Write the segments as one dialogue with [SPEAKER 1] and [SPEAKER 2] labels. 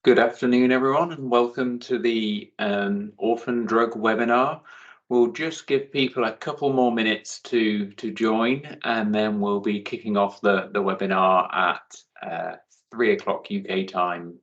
[SPEAKER 1] Good afternoon, everyone, and welcome to the Orphan Drug webinar. We'll just give people a couple more minutes to join, and then we'll be kicking off the webinar at 3 o'clock UK time.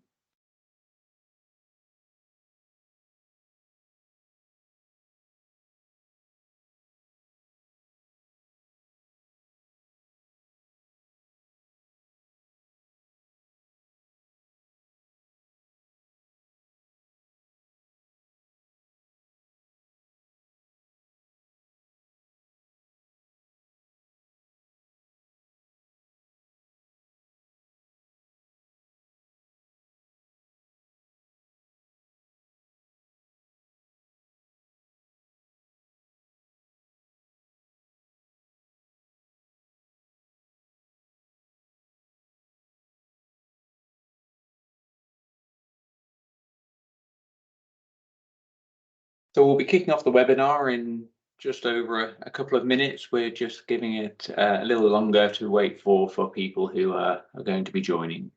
[SPEAKER 1] So we'll be kicking off the webinar in just over a couple of minutes. We're just giving it a little longer to wait for people who are going to be joining.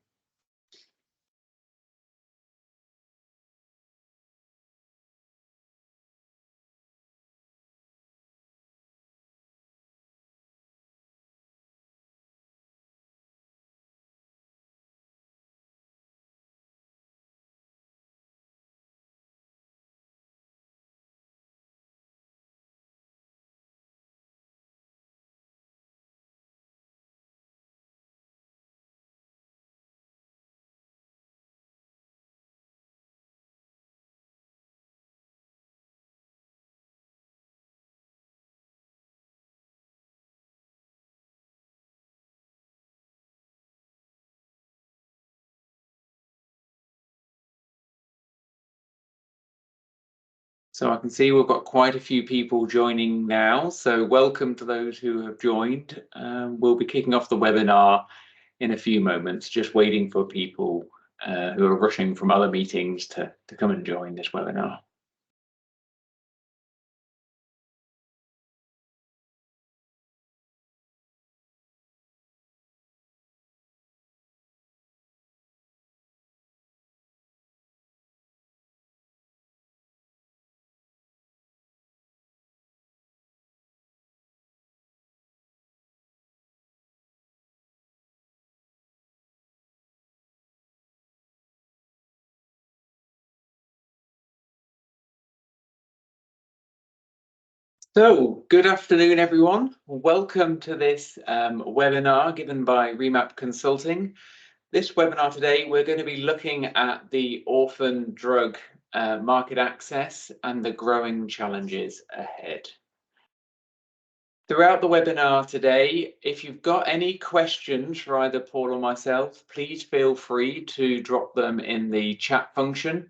[SPEAKER 1] So I can see we've got quite a few people joining now. So welcome to those who have joined. We'll be kicking off the webinar in a few moments, just waiting for people who are rushing from other meetings to come and join this webinar. So, good afternoon, everyone. Welcome to this webinar given by Remap Consulting. This webinar today, we're going to be looking at the orphan drug market access and the growing challenges ahead. Throughout the webinar today, if you've got any questions for either Paul or myself, please feel free to drop them in the chat function,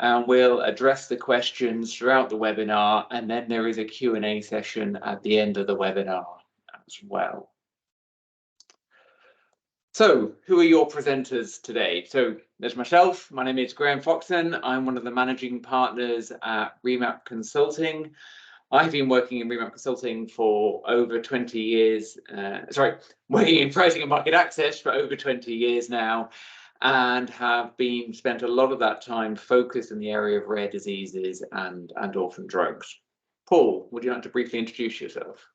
[SPEAKER 1] and we'll address the questions throughout the webinar, and then there is a Q&A session at the end of the webinar as well. So, who are your presenters today? So, there's myself. My name is Graham Foxon. I'm one of the managing partners at Remap Consulting. I've been working in Remap Consulting for over 20 years, working in pricing and market access for over 20 years now, and have spent a lot of that time focused in the area of rare diseases and orphan drugs. Paul, would you like to briefly introduce yourself?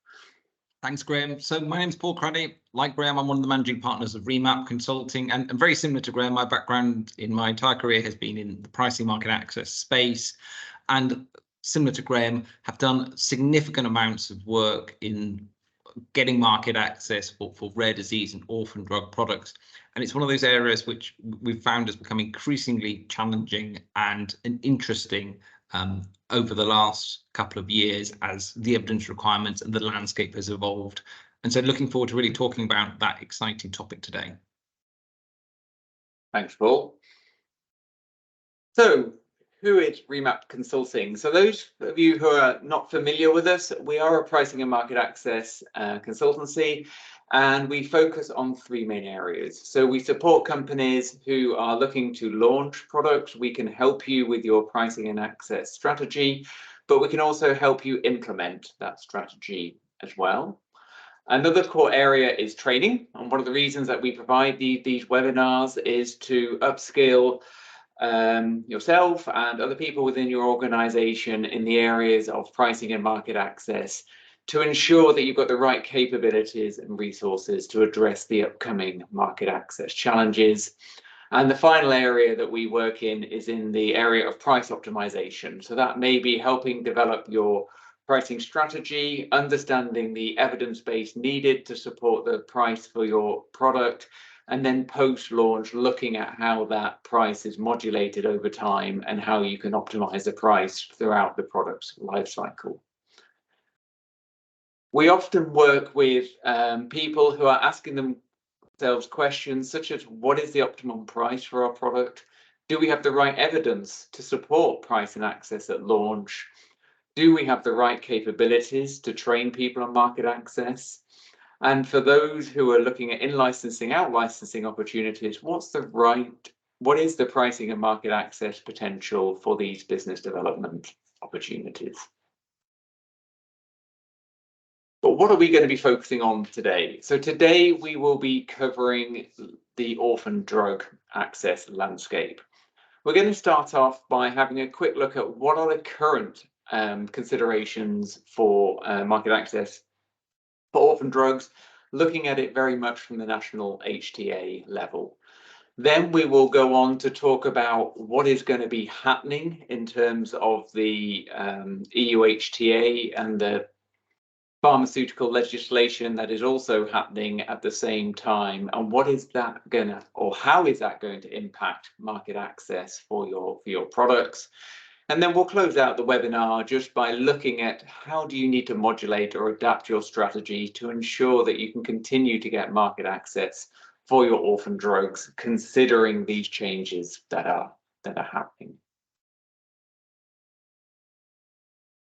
[SPEAKER 2] Thanks, Graham. So my name's Paul Craddy. Like Graham, I'm one of the managing partners of Remap Consulting, and very similar to Graham, my background in my entire career has been in the pricing market access space, and similar to Graham, have done significant amounts of work in getting market access for rare disease and orphan drug products. And it's one of those areas which we've found has become increasingly challenging and interesting over the last couple of years as the evidence requirements and the landscape has evolved. And so looking forward to really talking about that exciting topic today.
[SPEAKER 1] Thanks, Paul. So, who is Remap Consulting? So those of you who are not familiar with us, we are a pricing and market access consultancy, and we focus on three main areas. So we support companies who are looking to launch products. We can help you with your pricing and access strategy, but we can also help you implement that strategy as well. Another core area is training, and one of the reasons that we provide these webinars is to upskill yourself and other people within your organization in the areas of pricing and market access to ensure that you've got the right capabilities and resources to address the upcoming market access challenges. And the final area that we work in is in the area of price optimization. So that may be helping develop your pricing strategy, understanding the evidence base needed to support the price for your product, and then post-launch looking at how that price is modulated over time and how you can optimize the price throughout the product's life cycle. We often work with people who are asking themselves questions such as, what is the optimum price for our product? Do we have the right evidence to support price and access at launch? Do we have the right capabilities to train people on market access? And for those who are looking at in-licensing, out-licensing opportunities, what is the pricing and market access potential for these business development opportunities? But what are we going to be focusing on today? So today we will be covering the orphan drug access landscape. We're going to start off by having a quick look at what are the current considerations for market access for orphan drugs, looking at it very much from the national HTA level. Then we will go on to talk about what is going to be happening in terms of the EU HTA and the pharmaceutical legislation that is also happening at the same time, and what is that gonna, or how is that going to impact market access for your products. And then we'll close out the webinar just by looking at how do you need to modulate or adapt your strategy to ensure that you can continue to get market access for your orphan drugs, considering these changes that are happening.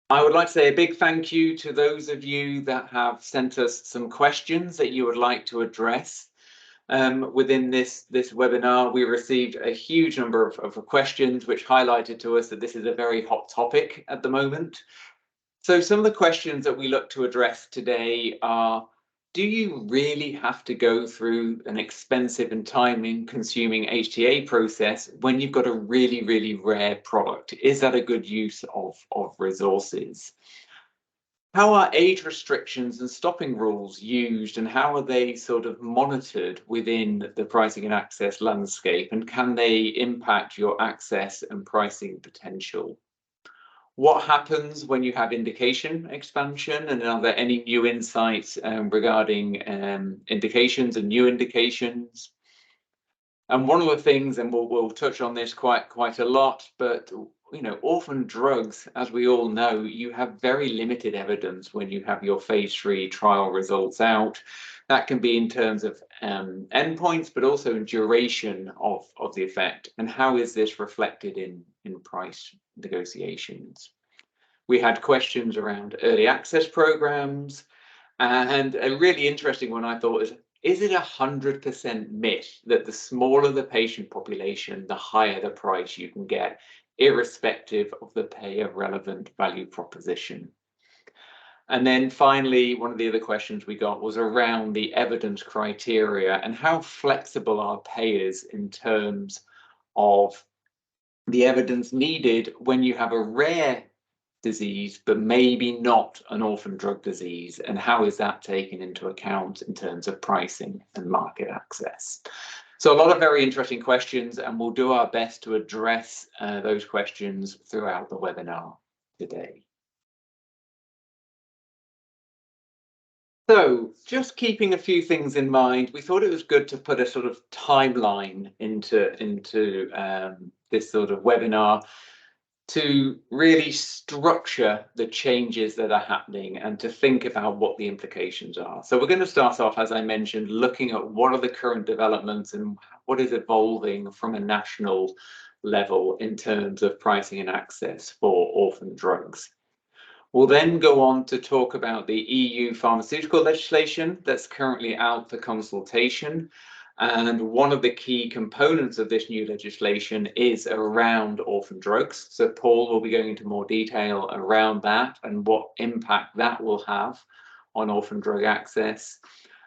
[SPEAKER 1] I would like to say a big thank you to those of you that have sent us some questions that you would like to address. Within this webinar, we received a huge number of questions which highlighted to us that this is a very hot topic at the moment. So some of the questions that we look to address today are, do you really have to go through an expensive and time-consuming HTA process when you've got a really, really rare product? Is that a good use of resources? How are age restrictions and stopping rules used, and how are they sort of monitored within the pricing and access landscape, and can they impact your access and pricing potential? What happens when you have indication expansion, and are there any new insights regarding indications and new indications? And one of the things, and we'll touch on this quite a lot, but orphan drugs, as we all know, you have very limited evidence when you have your phase 3 trial results out. That can be in terms of endpoints, but also in duration of the effect. And how is this reflected in price negotiations? We had questions around early access programs, and a really interesting one I thought is it 100% myth that the smaller the patient population, the higher the price you can get, irrespective of the payer relevant value proposition? And then finally, one of the other questions we got was around the evidence criteria and how flexible are payers in terms of the evidence needed when you have a rare disease, but maybe not an orphan drug disease, and how is that taken into account in terms of pricing and market access? So a lot of very interesting questions, and we'll do our best to address those questions throughout the webinar today. So just keeping a few things in mind, we thought it was good to put a sort of timeline into this sort of webinar to really structure the changes that are happening and to think about what the implications are. So we're going to start off, as I mentioned, looking at what are the current developments and what is evolving from a national level in terms of pricing and access for orphan drugs. We'll then go on to talk about the EU pharmaceutical legislation that's currently out for consultation. And one of the key components of this new legislation is around orphan drugs. So Paul will be going into more detail around that and what impact that will have on orphan drug access.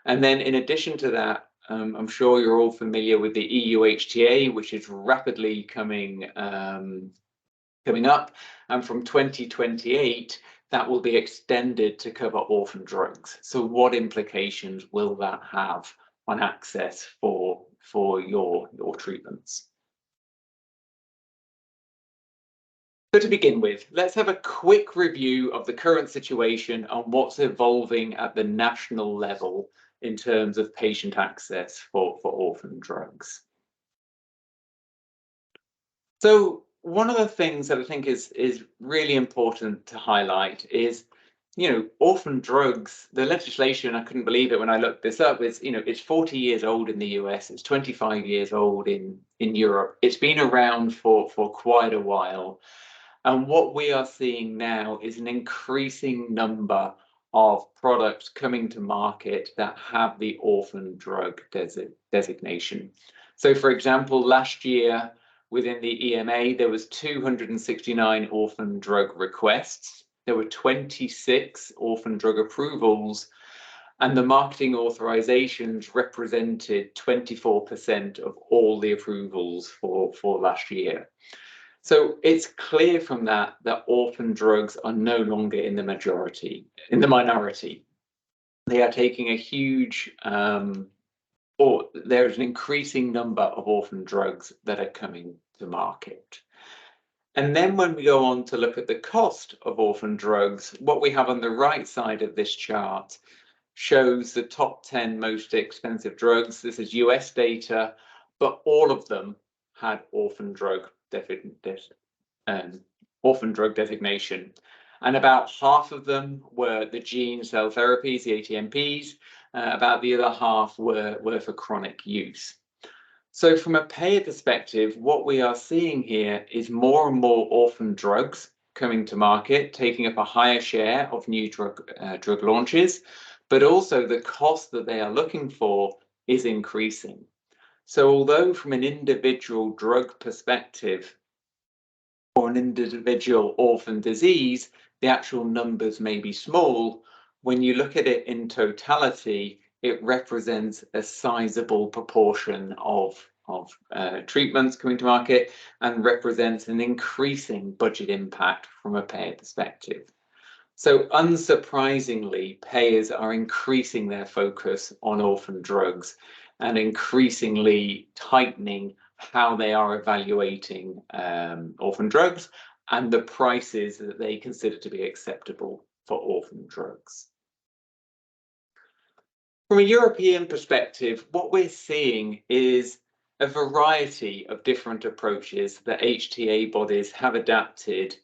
[SPEAKER 1] And then in addition to that, I'm sure you're all familiar with the EU HTA, which is rapidly coming up. And from 2028, that will be extended to cover orphan drugs. So what implications will that have on access for your treatments? So to begin with, let's have a quick review of the current situation and what's evolving at the national level in terms of patient access for orphan drugs. So one of the things that I think is really important to highlight is, orphan drugs, the legislation, I couldn't believe it when I looked this up, it's 40 years old in the US, it's 25 years old in Europe. It's been around for quite a while. And what we are seeing now is an increasing number of products coming to market that have the orphan drug designation. So for example, last year within the EMA, there was 269 orphan drug requests. There were 26 orphan drug approvals, and the marketing authorizations represented 24% of all the approvals for last year. So it's clear from that orphan drugs are no longer in the minority. They are taking a huge, or there's an increasing number of orphan drugs that are coming to market. And then when we go on to look at the cost of orphan drugs, what we have on the right side of this chart shows the top 10 most expensive drugs. This is US data, but all of them had orphan drug designation. And about half of them were the gene cell therapies, the ATMPs, about the other half were for chronic use. So from a payer perspective, what we are seeing here is more and more orphan drugs coming to market, taking up a higher share of new drug launches, but also the cost that they are looking for is increasing. So although from an individual drug perspective or an individual orphan disease, the actual numbers may be small, when you look at it in totality, it represents a sizable proportion of treatments coming to market and represents an increasing budget impact from a payer perspective. So unsurprisingly, payers are increasing their focus on orphan drugs and increasingly tightening how they are evaluating orphan drugs and the prices that they consider to be acceptable for orphan drugs. From a European perspective, what we're seeing is a variety of different approaches that HTA bodies have adapted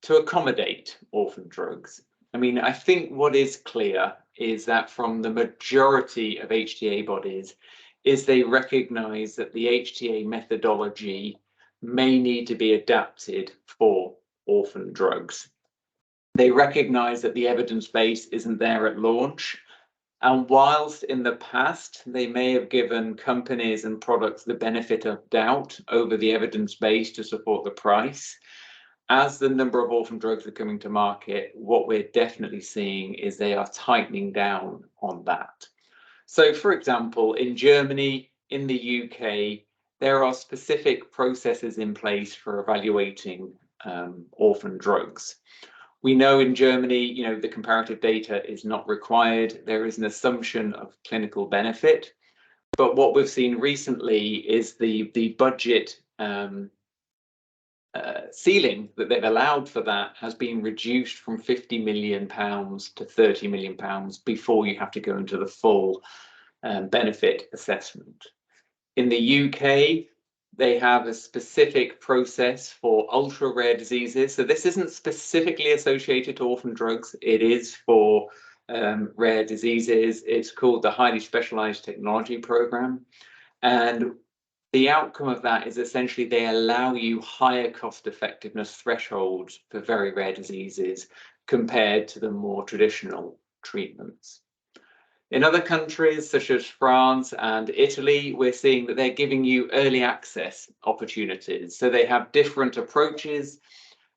[SPEAKER 1] to accommodate orphan drugs. I mean, I think what is clear is that from the majority of HTA bodies is they recognize that the HTA methodology may need to be adapted for orphan drugs. They recognize that the evidence base isn't there at launch. And whilst in the past, they may have given companies and products the benefit of doubt over the evidence base to support the price, as the number of orphan drugs are coming to market, what we're definitely seeing is they are tightening down on that. So, for example, in Germany, in the UK, there are specific processes in place for evaluating orphan drugs. We know in Germany, the comparative data is not required. There is an assumption of clinical benefit. But what we've seen recently is the budget ceiling that they've allowed for that has been reduced from £50 million to £30 million before you have to go into the full benefit assessment. In the UK, they have a specific process for ultra rare diseases. So this isn't specifically associated to orphan drugs. It is for rare diseases. It's called the Highly Specialized Technology Program. And the outcome of that is essentially they allow you higher cost effectiveness thresholds for very rare diseases compared to the more traditional treatments. In other countries, such as France and Italy, we're seeing that they're giving you early access opportunities. So they have different approaches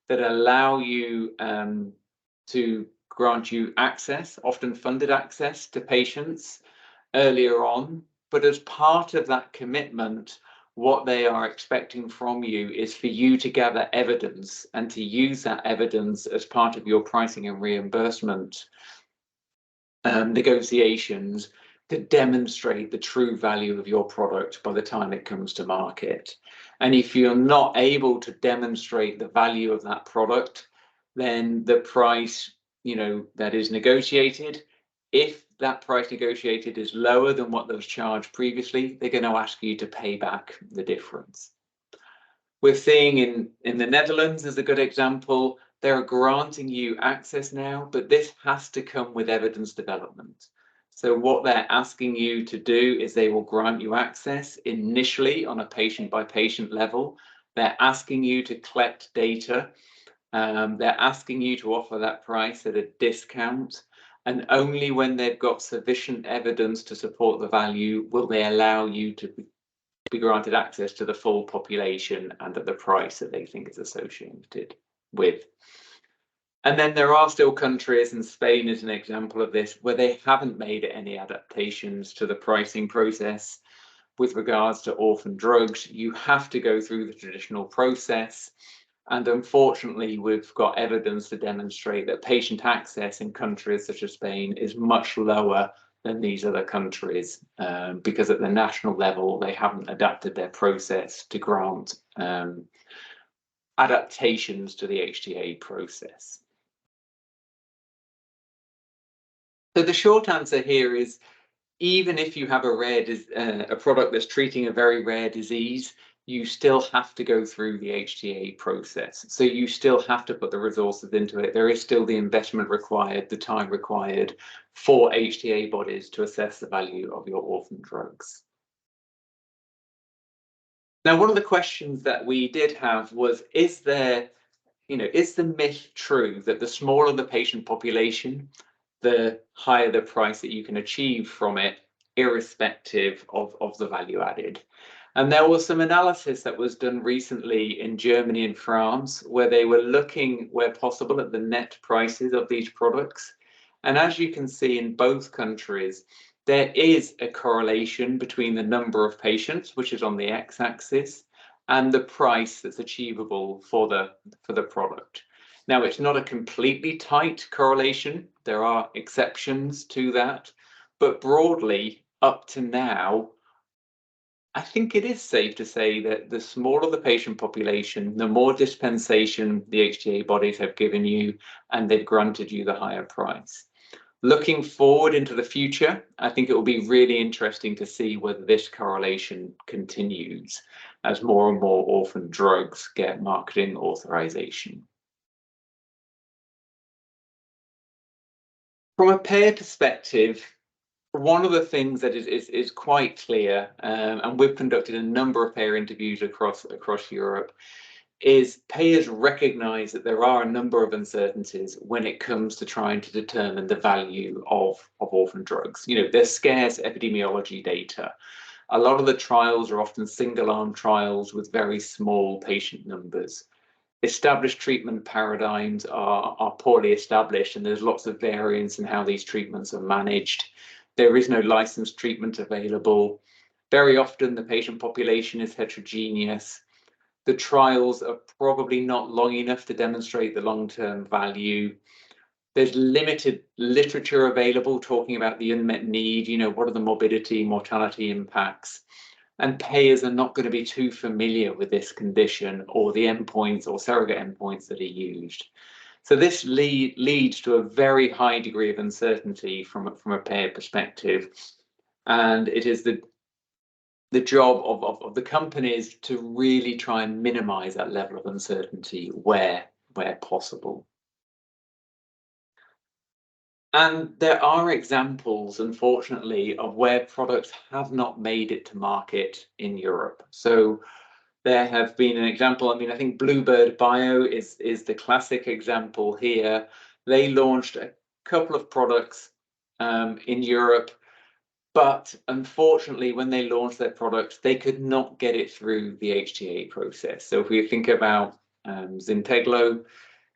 [SPEAKER 1] that allow you to grant you access, often funded access to patients earlier on. But as part of that commitment, what they are expecting from you is for you to gather evidence and to use that evidence as part of your pricing and reimbursement negotiations to demonstrate the true value of your product by the time it comes to market. And if you're not able to demonstrate the value of that product, then the price, that is negotiated, if that price negotiated is lower than what was charged previously, they're going to ask you to pay back the difference. We're seeing in the Netherlands, as a good example, they're granting you access now, but this has to come with evidence development. So what they're asking you to do is they will grant you access initially on a patient-by-patient level. They're asking you to collect data. They're asking you to offer that price at a discount. And only when they've got sufficient evidence to support the value will they allow you to be granted access to the full population and at the price that they think is associated with. And then there are still countries, and Spain is an example of this, where they haven't made any adaptations to the pricing process with regards to orphan drugs. You have to go through the traditional process. And unfortunately, we've got evidence to demonstrate that patient access in countries such as Spain is much lower than these other countries because at the national level, they haven't adapted their process to grant adaptations to the HTA process. So the short answer here is, even if you have a product that's treating a very rare disease, you still have to go through the HTA process. So you still have to put the resources into it. There is still the investment required, the time required for HTA bodies to assess the value of your orphan drugs. Now, one of the questions that we did have was, is the myth true that the smaller the patient population, the higher the price that you can achieve from it, irrespective of the value added? And there was some analysis that was done recently in Germany and France, where they were looking, where possible, at the net prices of these products. And as you can see in both countries, there is a correlation between the number of patients, which is on the x-axis, and the price that's achievable for the product. Now, it's not a completely tight correlation. There are exceptions to that, but broadly, up to now, I think it is safe to say that the smaller the patient population, the more dispensation the HTA bodies have given you, and they've granted you the higher price. Looking forward into the future, I think it will be really interesting to see whether this correlation continues as more and more orphan drugs get marketing authorization. From a payer perspective, one of the things that is quite clear, and we've conducted a number of payer interviews across Europe, is payers recognize that there are a number of uncertainties when it comes to trying to determine the value of orphan drugs. You know, there's scarce epidemiology data. A lot of the trials are often single-arm trials with very small patient numbers. Established treatment paradigms are poorly established, and there's lots of variance in how these treatments are managed. There is no licensed treatment available. Very often the patient population is heterogeneous. The trials are probably not long enough to demonstrate the long-term value. There's limited literature available talking about the unmet need, you know, what are the morbidity, mortality impacts? And payers are not going to be too familiar with this condition or the endpoints or surrogate endpoints that are used. So this leads to a very high degree of uncertainty from a payer perspective. And it is the job of the companies to really try and minimize that level of uncertainty where possible. And there are examples, unfortunately, of where products have not made it to market in Europe. So there have been an example, I mean, I think Bluebird Bio is the classic example here. They launched a couple of products in Europe, but unfortunately, when they launched their products, they could not get it through the HTA process. So if we think about Zynteglo,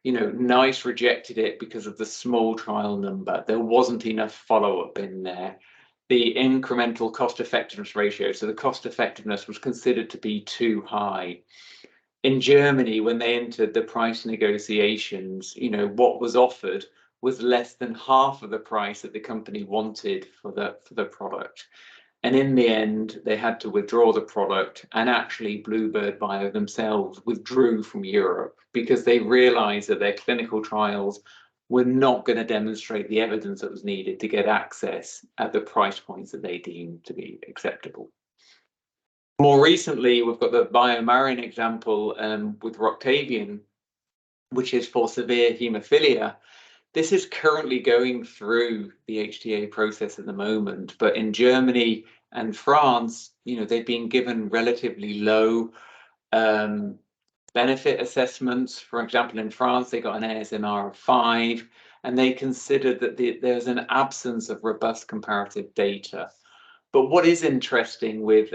[SPEAKER 1] you know, NICE rejected it because of the small trial number. There wasn't enough follow-up in there. The incremental cost effectiveness ratio, so the cost effectiveness was considered to be too high. In Germany, when they entered the price negotiations, you know, what was offered was less than half of the price that the company wanted for the product. And in the end, they had to withdraw the product, and actually Bluebird Bio themselves withdrew from Europe because they realized that their clinical trials were not going to demonstrate the evidence that was needed to get access at the price points that they deemed to be acceptable. More recently, we've got the BioMarin example with Roctavian, which is for severe haemophilia. This is currently going through the HTA process at the moment, but in Germany and France, you know, they've been given relatively low benefit assessments. For example, in France, they got an ASMR of 5, and they considered that there's an absence of robust comparative data. But what is interesting with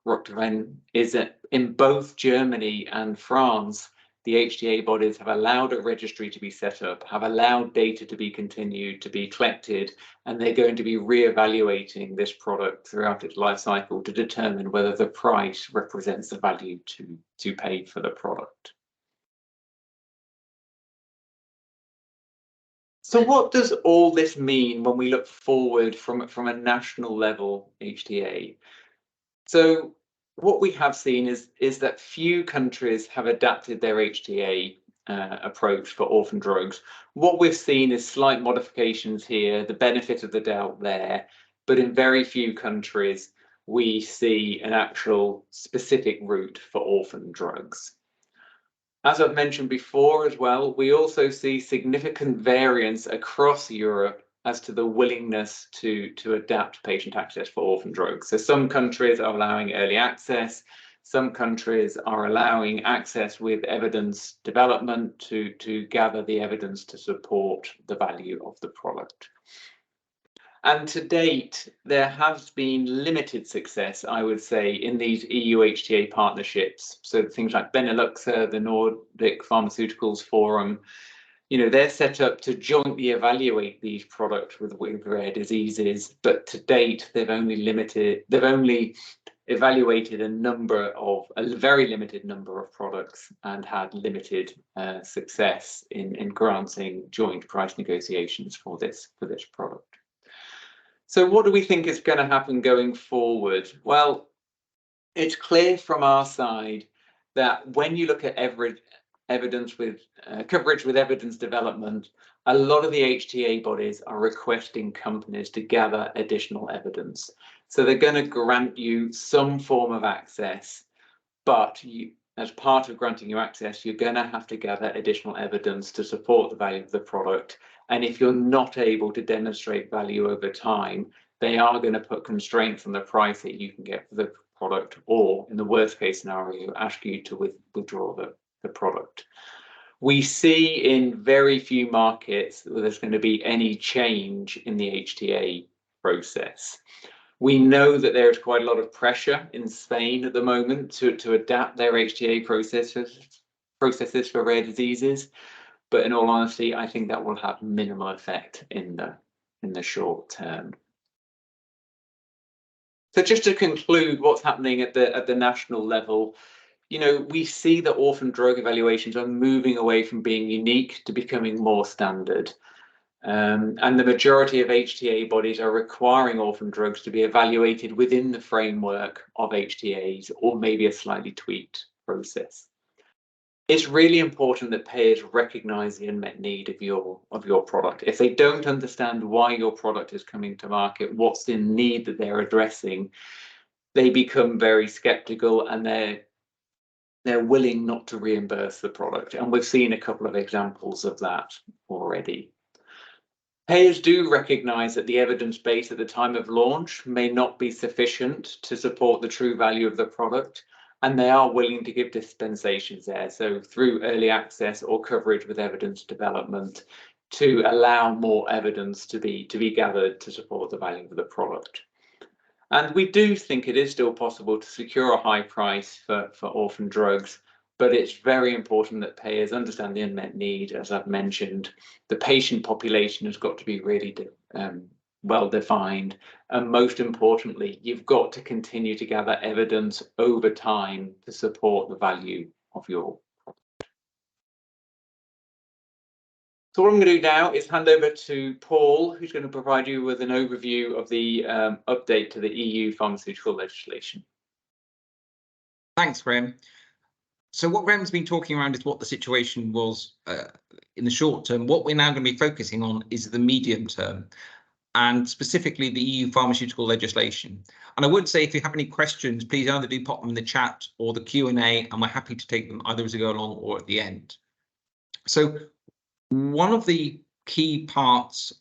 [SPEAKER 1] Roctavian is that in both Germany and France, the HTA bodies have allowed a registry to be set up, have allowed data to be continued to be collected, and they're going to be re-evaluating this product throughout its life cycle to determine whether the price represents the value to pay for the product. So what does all this mean when we look forward from a national level HTA? So what we have seen is that few countries have adapted their HTA approach for orphan drugs. What we've seen is slight modifications here, the benefit of the doubt there, but in very few countries we see an actual specific route for orphan drugs. As I've mentioned before as well, we also see significant variance across Europe as to the willingness to adapt patient access for orphan drugs. So some countries are allowing early access, some countries are allowing access with evidence development to gather the evidence to support the value of the product. And to date, there has been limited success, I would say, in these EU HTA partnerships. So things like Benelux, the Nordic Pharmaceuticals Forum, you know, they're set up to jointly evaluate these products with rare diseases, but to date, they've only evaluated a very limited number of products and had limited success in granting joint price negotiations for this product. So what do we think is going to happen going forward? Well, it's clear from our side that when you look at evidence with coverage with evidence development, a lot of the HTA bodies are requesting companies to gather additional evidence. So they're going to grant you some form of access, but as part of granting you access, you're going to have to gather additional evidence to support the value of the product. And if you're not able to demonstrate value over time, they are going to put constraints on the price that you can get for the product, or in the worst case scenario, ask you to withdraw the product. We see in very few markets that there's going to be any change in the HTA process. We know that there is quite a lot of pressure in Spain at the moment to adapt their HTA processes for rare diseases, but in all honesty, I think that will have minimal effect in the short term. So just to conclude, what's happening at the national level, we see that orphan drug evaluations are moving away from being unique to becoming more standard. And the majority of HTA bodies are requiring orphan drugs to be evaluated within the framework of HTAs, or maybe a slightly tweaked process. It's really important that payers recognize the unmet need of your product. If they don't understand why your product is coming to market, what's the need that they're addressing, they become very skeptical, and they're willing not to reimburse the product. And we've seen a couple of examples of that already. Payers do recognise that the evidence base at the time of launch may not be sufficient to support the true value of the product, and they are willing to give dispensations there, so through early access or coverage with evidence development, to allow more evidence to be gathered to support the value of the product. And we do think it is still possible to secure a high price for orphan drugs, but it's very important that payers understand the unmet need. As I've mentioned, the patient population has got to be really well defined. And most importantly, you've got to continue to gather evidence over time to support the value of your product. So what I'm going to do now is hand over to Paul, who's going to provide you with an overview of the update to the EU pharmaceutical legislation.
[SPEAKER 2] Thanks, Graham. So what Graham's been talking around is what the situation was in the short term. What we're now going to be focusing on is the medium term, and specifically the EU pharmaceutical legislation. And I would say, if you have any questions, please either do pop them in the chat or the Q&A, and we're happy to take them either as we go along or at the end. So one of the key parts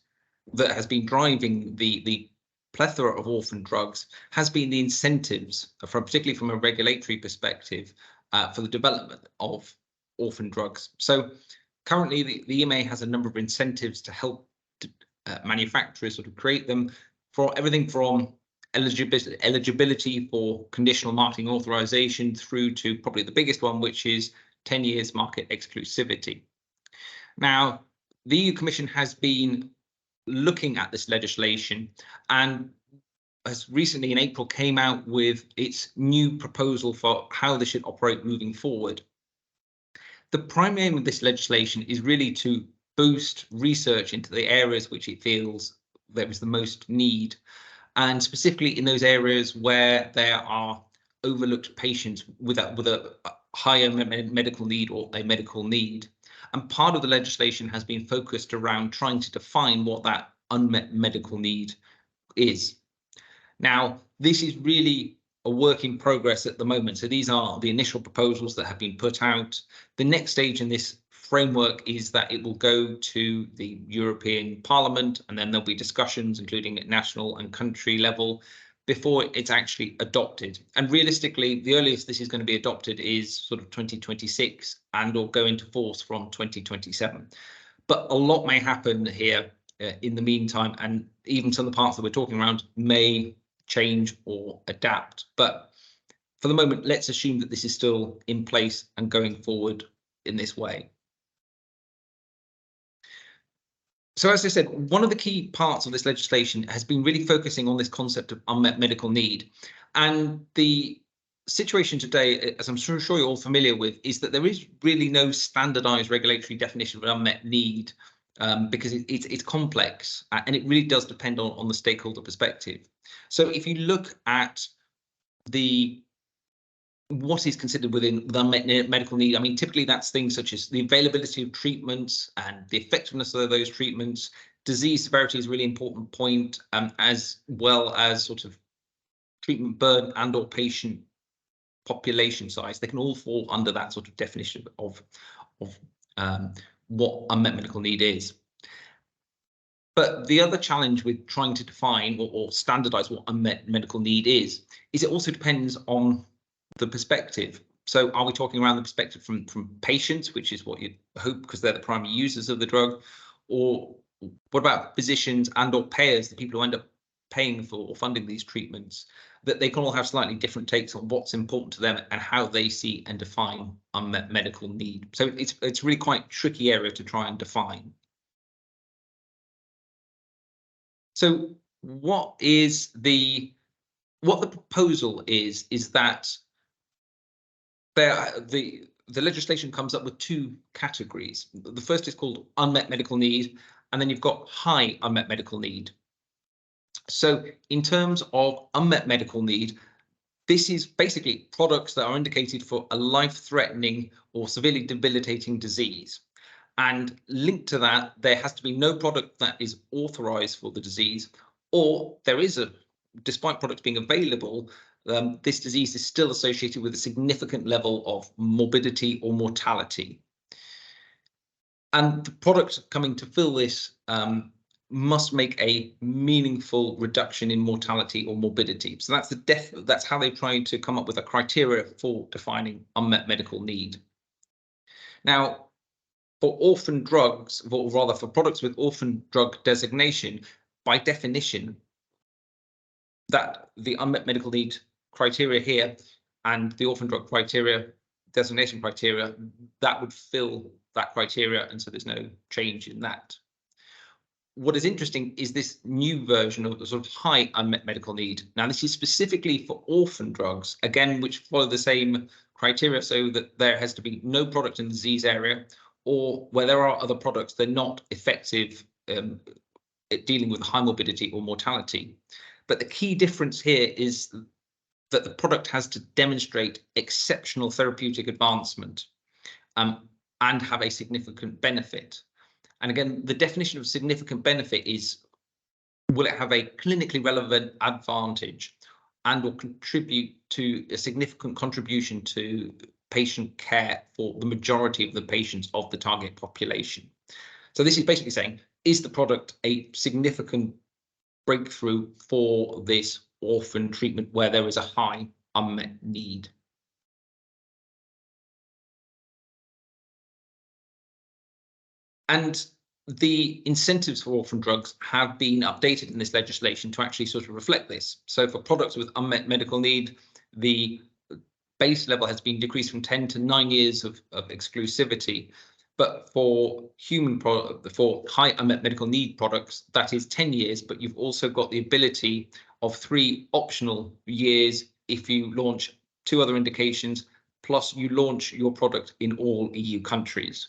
[SPEAKER 2] that has been driving the plethora of orphan drugs has been the incentives, particularly from a regulatory perspective, for the development of orphan drugs. So currently the EMA has a number of incentives to help manufacturers sort of create them, for everything from eligibility for conditional marketing authorization through to probably the biggest one, which is 10 years market exclusivity. Now, the EU Commission has been looking at this legislation, and as recently in April came out with its new proposal for how this should operate moving forward. The primary aim of this legislation is really to boost research into the areas which it feels there is the most need, and specifically in those areas where there are overlooked patients with a higher medical need or a medical need. And part of the legislation has been focused around trying to define what that unmet medical need is. Now, this is really a work in progress at the moment. So these are the initial proposals that have been put out. The next stage in this framework is that it will go to the European Parliament, and then there'll be discussions, including at national and country level, before it's actually adopted. And realistically, the earliest this is going to be adopted is sort of 2026 and or go into force from 2027. But a lot may happen here in the meantime, and even some of the parts that we're talking around may change or adapt. But for the moment, let's assume that this is still in place and going forward in this way. So as I said, one of the key parts of this legislation has been really focusing on this concept of unmet medical need. And the situation today, as I'm sure you're all familiar with, is that there is really no standardized regulatory definition of unmet need, because it's complex, and it really does depend on the stakeholder perspective. So if you look at the what is considered within the medical need? I mean, typically that's things such as the availability of treatments and the effectiveness of those treatments. Disease severity is a really important point, as well as sort of treatment burden and or patient population size. They can all fall under that sort of definition of what unmet medical need is. But the other challenge with trying to define or standardize what unmet medical need is it also depends on the perspective. So are we talking around the perspective from patients, which is what you'd hope because they're the primary users of the drug, or what about physicians and or payers, the people who end up paying for or funding these treatments, that they can all have slightly different takes on what's important to them and how they see and define unmet medical need. So it's really quite a tricky area to try and define. So what the proposal is that the legislation comes up with two categories. The first is called unmet medical need, and then you've got high unmet medical need. So in terms of unmet medical need, this is basically products that are indicated for a life-threatening or severely debilitating disease. And linked to that, there has to be no product that is authorized for the disease, or there is despite products being available, this disease is still associated with a significant level of morbidity or mortality. And the product coming to fill this must make a meaningful reduction in mortality or morbidity. So that's how they're trying to come up with a criteria for defining unmet medical need. Now, for orphan drugs, or rather for products with orphan drug designation, by definition, that the unmet medical need criteria here and the orphan drug criteria, designation criteria, that would fill that criteria, and so there's no change in that. What is interesting is this new version of the sort of high unmet medical need. Now, this is specifically for orphan drugs, again, which follow the same criteria, so that there has to be no product in the disease area, or where there are other products, they're not effective at dealing with high morbidity or mortality. But the key difference here is that the product has to demonstrate exceptional therapeutic advancement and have a significant benefit. And again, the definition of significant benefit is, will it have a clinically relevant advantage and or contribute to a significant contribution to patient care for the majority of the patients of the target population. So this is basically saying, is the product a significant breakthrough for this orphan treatment where there is a high unmet need? And the incentives for orphan drugs have been updated in this legislation to actually sort of reflect this. So for products with unmet medical need, the base level has been decreased from 10 to 9 years of exclusivity. But for for high unmet medical need products, that is 10 years, but you've also got the ability of 3 optional years if you launch 2 other indications, plus you launch your product in all EU countries.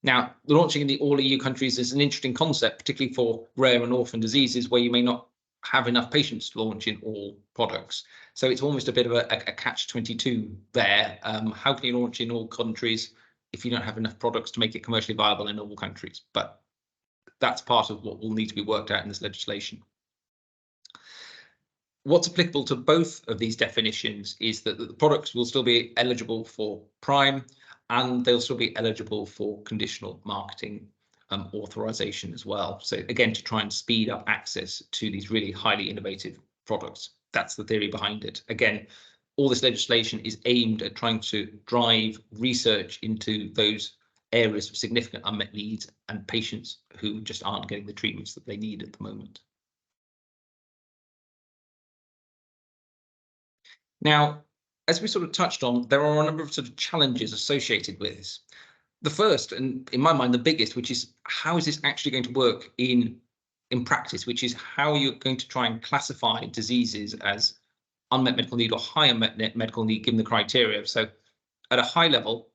[SPEAKER 2] Now, launching in the all EU countries is an interesting concept, particularly for rare and orphan diseases where you may not have enough patients to launch in all products. So it's almost a bit of a catch-22 there. How can you launch in all countries if you don't have enough products to make it commercially viable in all countries? But that's part of what will need to be worked out in this legislation. What's applicable to both of these definitions is that the products will still be eligible for PRIME, and they'll still be eligible for conditional marketing authorization as well. So again, to try and speed up access to these really highly innovative products. That's the theory behind it. Again, all this legislation is aimed at trying to drive research into those areas of significant unmet needs and patients who just aren't getting the treatments that they need at the moment. Now, as we sort of touched on, there are a number of sort of challenges associated with this. The first, and in my mind, the biggest, which is how is this actually going to work in practice, which is how you're going to try and classify diseases as unmet medical need or high unmet medical need, given the criteria. So at a high level,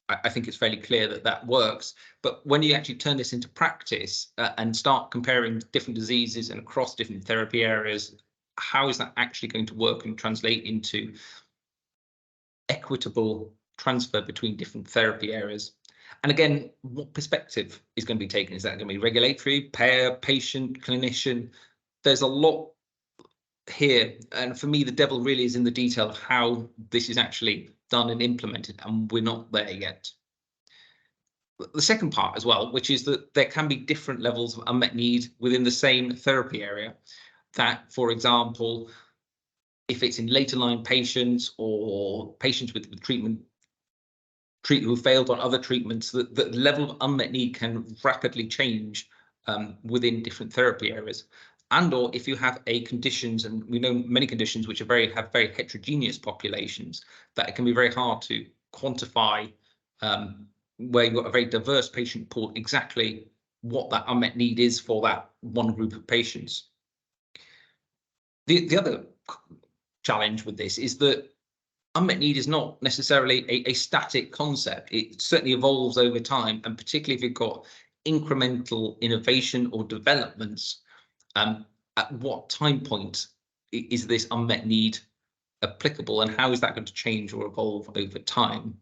[SPEAKER 2] I think it's fairly clear that that works. But when you actually turn this into practice and start comparing different diseases and across different therapy areas, how is that actually going to work and translate into equitable transfer between different therapy areas. And again, what perspective is going to be taken? Is that going to be regulatory, payer, patient, clinician? There's a lot here, and for me the devil really is in the detail of how this is actually done and implemented, and we're not there yet. The second part as well, which is that there can be different levels of unmet need within the same therapy area. That, for example, if it's in later line patients or patients with treatment who failed on other treatments, the level of unmet need can rapidly change within different therapy areas. And or if you have conditions, and we know many conditions which are have very heterogeneous populations, that it can be very hard to quantify where you've got a very diverse patient pool, exactly what that unmet need is for that one group of patients. The other challenge with this is that unmet need is not necessarily a static concept. It certainly evolves over time, and particularly if you've got incremental innovation or developments, at what time point is this unmet need applicable, and how is that going to change or evolve over time?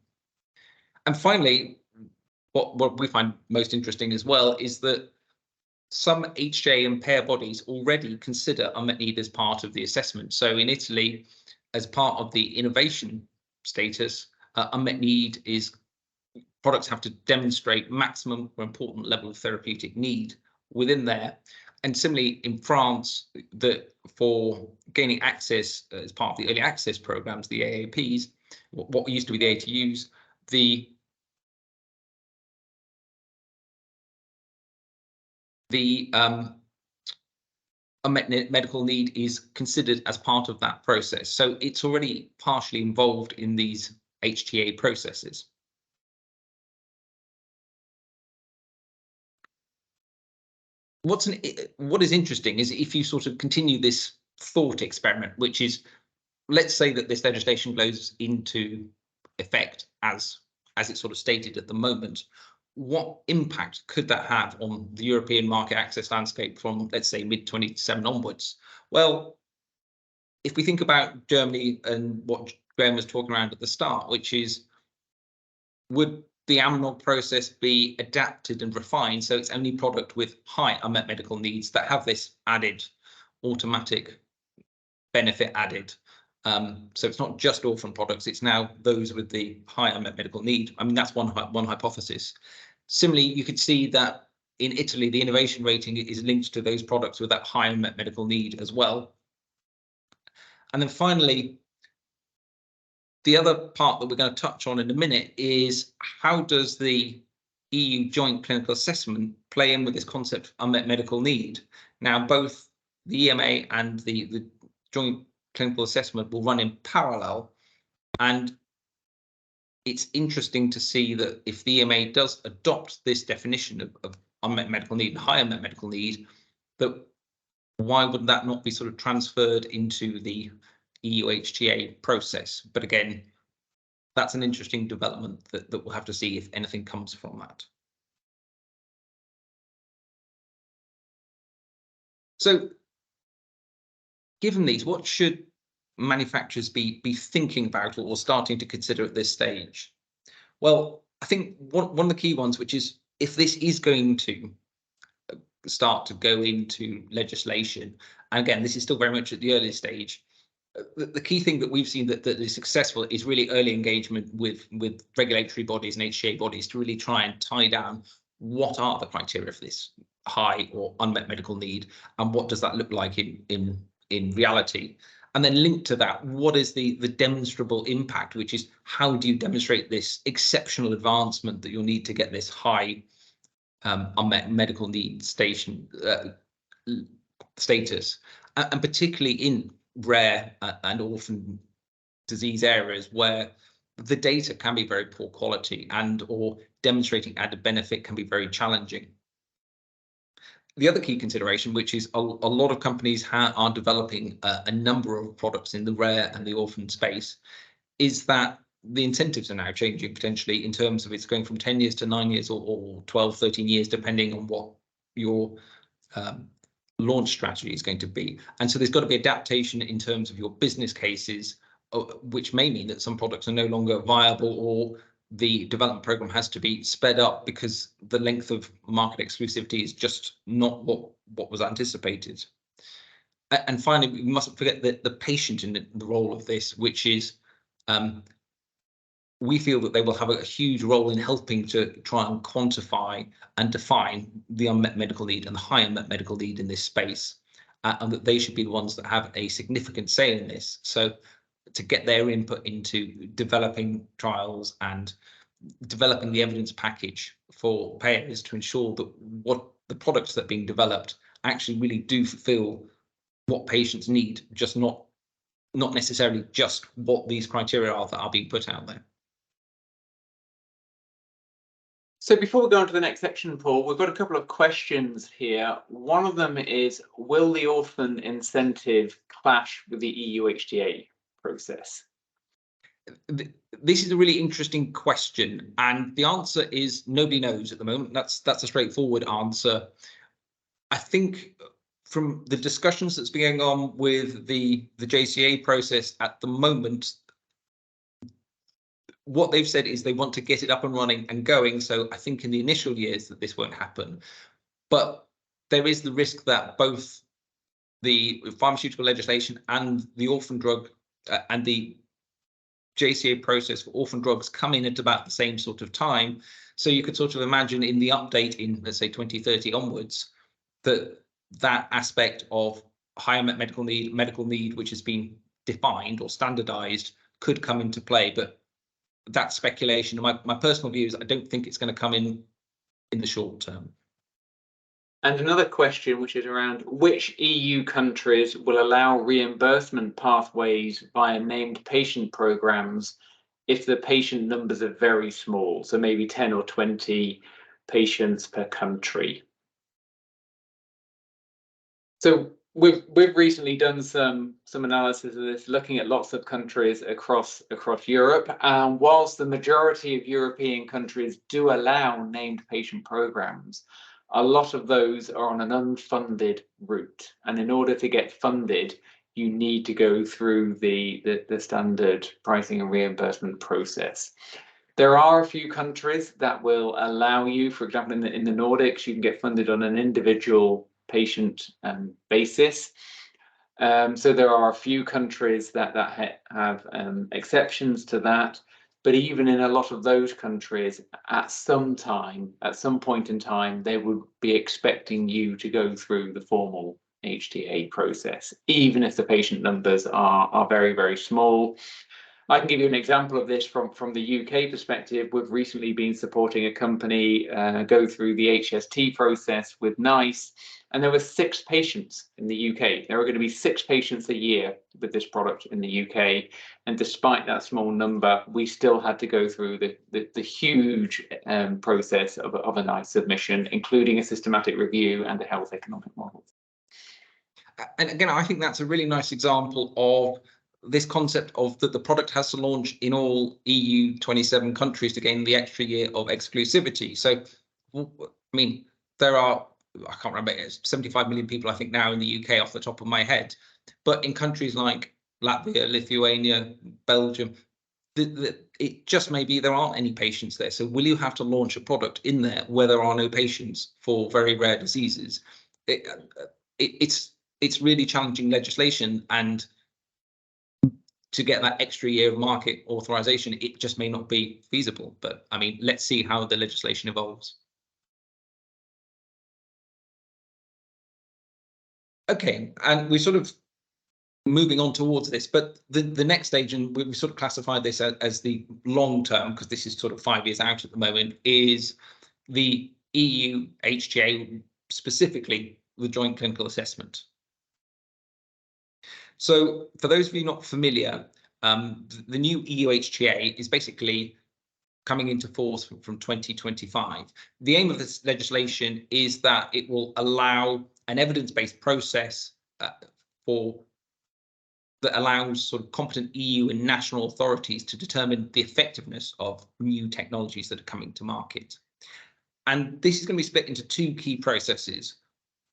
[SPEAKER 2] And finally, what we find most interesting as well is that some HTA and payer bodies already consider unmet need as part of the assessment. So in Italy, as part of the innovation status, unmet need is products have to demonstrate maximum or important level of therapeutic need within there. And similarly in France, that for gaining access as part of the early access programs, the AAPs, what used to be the ATUs, the unmet medical need is considered as part of that process. So it's already partially involved in these HTA processes. What is interesting is if you sort of continue this thought experiment, which is, let's say that this legislation goes into effect as it's sort of stated at the moment, what impact could that have on the European market access landscape from, let's say, mid-2027 onwards? Well, if we think about Germany and what Graham was talking around at the start, which is, would the AMNOG process be adapted and refined so it's only product with high unmet medical needs that have this added automatic benefit added? So it's not just orphan products, it's now those with the high unmet medical need. I mean, that's one hypothesis. Similarly, you could see that in Italy, the innovation rating is linked to those products with that high unmet medical need as well. And then finally, the other part that we're going to touch on in a minute is, how does the EU joint clinical assessment play in with this concept of unmet medical need? Now, both the EMA and the joint clinical assessment will run in parallel, and it's interesting to see that if the EMA does adopt this definition of unmet medical need and high unmet medical need, that why would that not be sort of transferred into the EU HTA process? But again, that's an interesting development that we'll have to see if anything comes from that. So given these, what should manufacturers be thinking about or starting to consider at this stage? Well, I think one of the key ones, which is, if this is going to start to go into legislation, and again, this is still very much at the early stage, the key thing that we've seen that is successful is really early engagement with regulatory bodies and HTA bodies to really try and tie down what are the criteria for this high or unmet medical need, and what does that look like in reality. And then linked to that, what is the demonstrable impact, which is, how do you demonstrate this exceptional advancement that you'll need to get this high unmet medical need status, and particularly in rare and orphan disease areas where the data can be very poor quality and or demonstrating added benefit can be very challenging. The other key consideration, which is a lot of companies are developing a number of products in the rare and the orphan space, is that the incentives are now changing potentially in terms of it's going from 10 years to 9 years or 12, 13 years, depending on what your launch strategy is going to be. And so there's got to be adaptation in terms of your business cases which may mean that some products are no longer viable, or the development program has to be sped up because the length of market exclusivity is just not what was anticipated. And finally, we mustn't forget the patient in the role of this, which is we feel that they will have a huge role in helping to try and quantify and define the unmet medical need and the high unmet medical need in this space, and that they should be the ones that have a significant say in this. So to get their input into developing trials and developing the evidence package for payers to ensure that what the products that are being developed actually really do fulfill what patients need, just not necessarily just what these criteria are that are being put out there.
[SPEAKER 1] So before we go on to the next section, Paul, we've got a couple of questions here. One of them is, will the orphan incentive clash with the EU HTA process?
[SPEAKER 2] This is a really interesting question, and the answer is nobody knows at the moment. That's a straightforward answer. I think from the discussions that's been going on with the JCA process at the moment, what they've said is they want to get it up and running and going. So I think in the initial years that this won't happen, but there is the risk that both the pharmaceutical legislation and the orphan drug and the JCA process for orphan drugs come in at about the same sort of time. So you could sort of imagine in the update in, let's say, 2030 onwards, that aspect of high unmet medical need, which has been defined or standardized, could come into play. But that's speculation. My personal view is I don't think it's going to come in the short term.
[SPEAKER 1] And another question, which is around which EU countries will allow reimbursement pathways via named patient programs if the patient numbers are very small, so maybe 10 or 20 patients per country. So we've recently done some analysis of this, looking at lots of countries across Europe, and whilst the majority of European countries do allow named patient programs, a lot of those are on an unfunded route, and in order to get funded, you need to go through the standard pricing and reimbursement process. There are a few countries that will allow you, for example, in the Nordics, you can get funded on an individual patient basis. So there are a few countries that have exceptions to that. But even in a lot of those countries, at some point in time, they would be expecting you to go through the formal HTA process, even if the patient numbers are very, very small. I can give you an example of this from the UK perspective. We've recently been supporting a company go through the HST process with NICE, and there were 6 patients in the UK. There are going to be 6 patients a year with this product in the UK, and despite that small number, we still had to go through the huge process of a NICE submission, including a systematic review and a health economic model.
[SPEAKER 2] And again, I think that's a really nice example of this concept of that the product has to launch in all EU 27 countries to gain the extra year of exclusivity. So, I mean, there are, I can't remember, 75 million people, I think, now in the UK off the top of my head. But in countries like Latvia, Lithuania, Belgium, it just may be there aren't any patients there. So will you have to launch a product in there where there are no patients for very rare diseases? It's really challenging legislation, and to get that extra year of market authorization, it just may not be feasible. But I mean, let's see how the legislation evolves. Okay, and we're sort of moving on towards this, but the next stage, and we sort of classified this as the long term, because this is sort of 5 years out at the moment, is the EU HTA, specifically the joint clinical assessment. So for those of you not familiar, the new EU HTA is basically coming into force from 2025. The aim of this legislation is that it will allow an evidence-based process that allows sort of competent EU and national authorities to determine the effectiveness of new technologies that are coming to market. And this is going to be split into 2 key processes.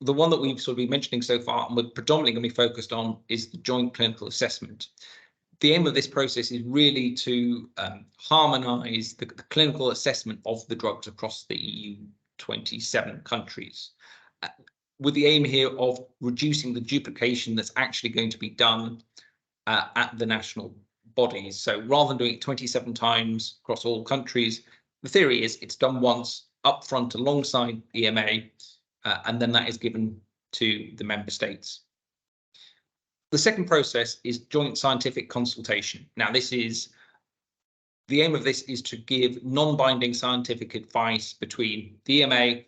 [SPEAKER 2] The one that we've sort of been mentioning so far and we're predominantly going to be focused on is the joint clinical assessment. the aim of this process is really to harmonise the clinical assessment of the drugs across the EU 27 countries, with the aim here of reducing the duplication that's actually going to be done at the national bodies. So rather than doing it 27 times across all countries, the theory is it's done once up front alongside EMA, and then that is given to the member states. The second process is joint scientific consultation. Now, the aim of this is to give non-binding scientific advice between the EMA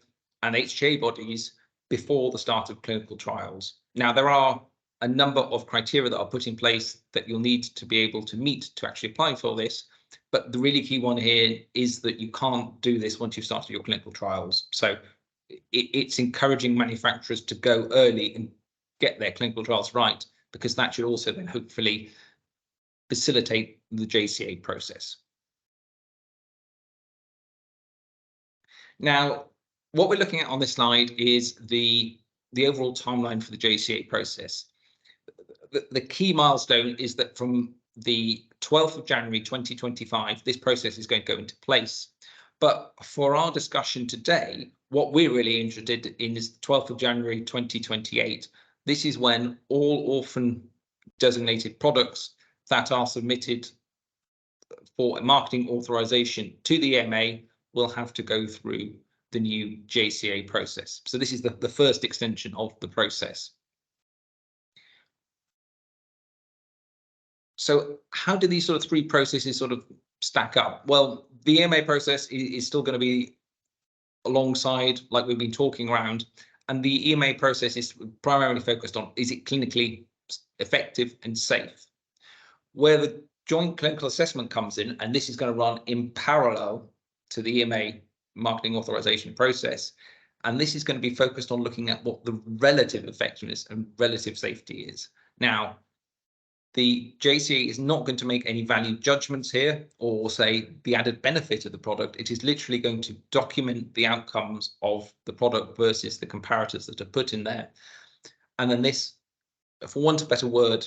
[SPEAKER 2] and HTA bodies before the start of clinical trials. Now, there are a number of criteria that are put in place that you'll need to be able to meet to actually apply for this. But the really key one here is that you can't do this once you've started your clinical trials. So it's encouraging manufacturers to go early and get their clinical trials right, because that should also then hopefully facilitate the JCA process. Now, what we're looking at on this slide is the overall timeline for the JCA process. The key milestone is that from the 12th of January 2025, this process is going to go into place. But for our discussion today, what we're really interested in is the 12th of January 2028. This is when all orphan designated products that are submitted for marketing authorization to the EMA will have to go through the new JCA process. So this is the first extension of the process. So how do these sort of three processes sort of stack up? Well, the EMA process is still going to be alongside, like we've been talking around, and the EMA process is primarily focused on, is it clinically effective and safe? Where the joint clinical assessment comes in, and this is going to run in parallel to the EMA marketing authorization process, and this is going to be focused on looking at what the relative effectiveness and relative safety is. Now, the JCA is not going to make any value judgments here or say the added benefit of the product. It is literally going to document the outcomes of the product versus the comparators that are put in there. And then this, for want of a better word,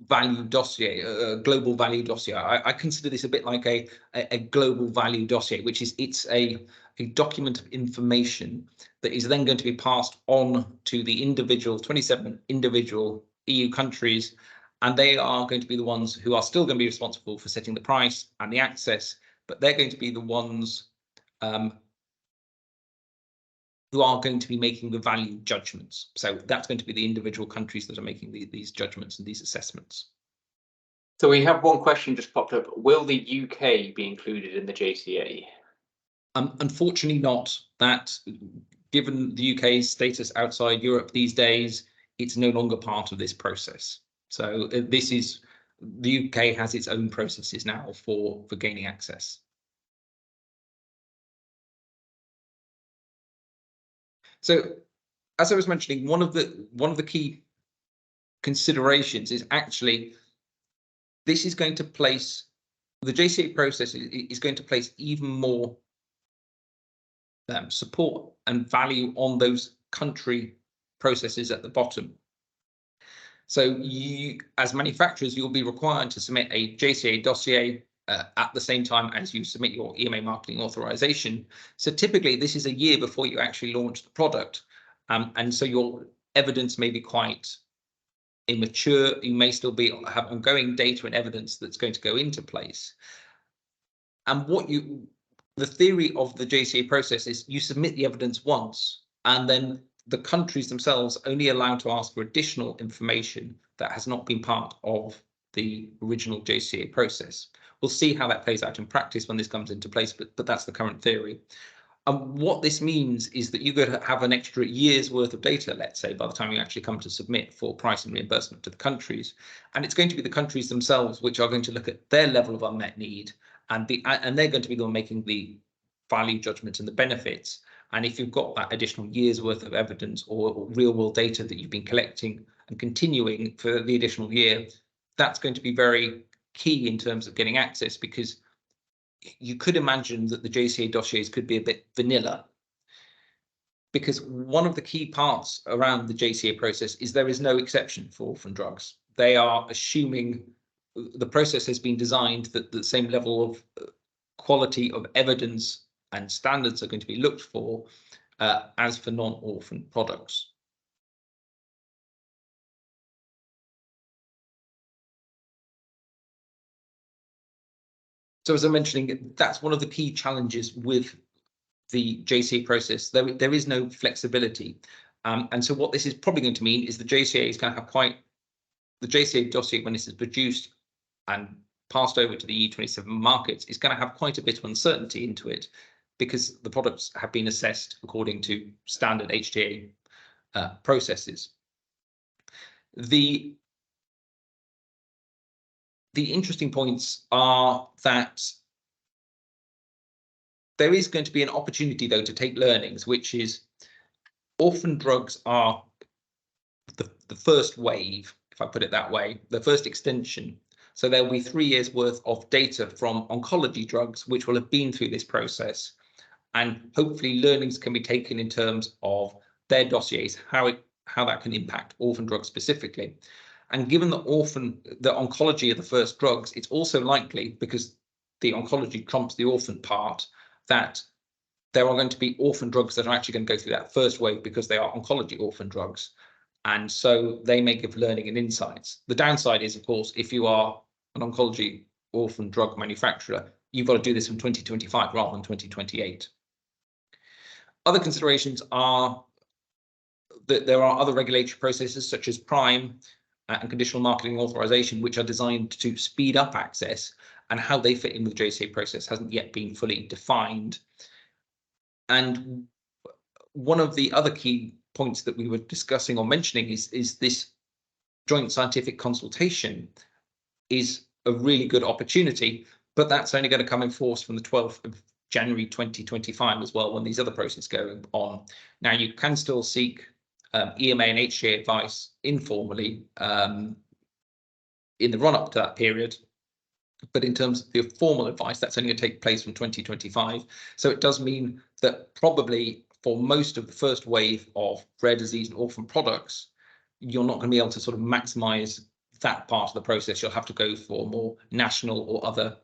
[SPEAKER 2] value dossier, a global value dossier. I consider this a bit like a global value dossier, which is it's a document of information that is then going to be passed on to the individual 27 individual EU countries, and they are going to be the ones who are still going to be responsible for setting the price and the access, but they're going to be the ones who are going to be making the value judgments. So that's going to be the individual countries that are making these judgments and these assessments.
[SPEAKER 1] So we have one question just popped up. Will the UK be included in the JCA?
[SPEAKER 2] Unfortunately not. That, given the UK's status outside Europe these days, it's no longer part of this process. So this is, the UK has its own processes now for gaining access. So, as I was mentioning, one of the key considerations is actually this is going to place, the JCA process is going to place even more support and value on those country processes at the bottom. So you, as manufacturers, you'll be required to submit a JCA dossier at the same time as you submit your EMA marketing authorization. So typically this is a year before you actually launch the product. And so your evidence may be quite immature. You may still have ongoing data and evidence that's going to go into place. And the theory of the JCA process is you submit the evidence once, and then the countries themselves only allowed to ask for additional information that has not been part of the original JCA process. We'll see how that plays out in practice when this comes into place, but that's the current theory. And what this means is that you're going to have an extra year's worth of data, let's say, by the time you actually come to submit for price and reimbursement to the countries. And it's going to be the countries themselves which are going to look at their level of unmet need, and they're going to be the one making the value judgments and the benefits. And if you've got that additional year's worth of evidence or real world data that you've been collecting and continuing for the additional year, that's going to be very key in terms of getting access, because you could imagine that the JCA dossiers could be a bit vanilla, because one of the key parts around the JCA process is there is no exception for orphan drugs. they are assuming the process has been designed that the same level of quality of evidence and standards are going to be looked for as for non-orphan products. So as I'm mentioning, that's one of the key challenges with the JCA process. There is no flexibility. And so what this is probably going to mean is the JCA is going to have the JCA dossier, when this is produced and passed over to the EU 27 markets, is going to have quite a bit of uncertainty into it, because the products have been assessed according to standard HTA processes. The interesting points are that there is going to be an opportunity, though, to take learnings, which is orphan drugs are the first wave, if I put it that way, the first extension. So there will be 3 years worth of data from oncology drugs, which will have been through this process. And hopefully learnings can be taken in terms of their dossiers, how that can impact orphan drugs specifically. And given the oncology are the first drugs, it's also likely, because the oncology trumps the orphan part, that there are going to be orphan drugs that are actually going to go through that first wave because they are oncology orphan drugs. And so they may give learning and insights. The downside is, of course, if you are an oncology orphan drug manufacturer, you've got to do this from 2025 rather than 2028. Other considerations are that there are other regulatory processes such as PRIME and conditional marketing authorization, which are designed to speed up access, and how they fit in with the JCA process hasn't yet been fully defined. And one of the other key points that we were discussing or mentioning is this joint scientific consultation is a really good opportunity, but that's only going to come in force from the 12th of January 2025 as well, when these other processes go on. Now, you can still seek EMA and HTA advice informally in the run-up to that period, but in terms of the formal advice, that's only going to take place from 2025. So it does mean that probably for most of the first wave of rare disease and orphan products, you're not going to be able to sort of maximize that part of the process. You'll have to go for more national or other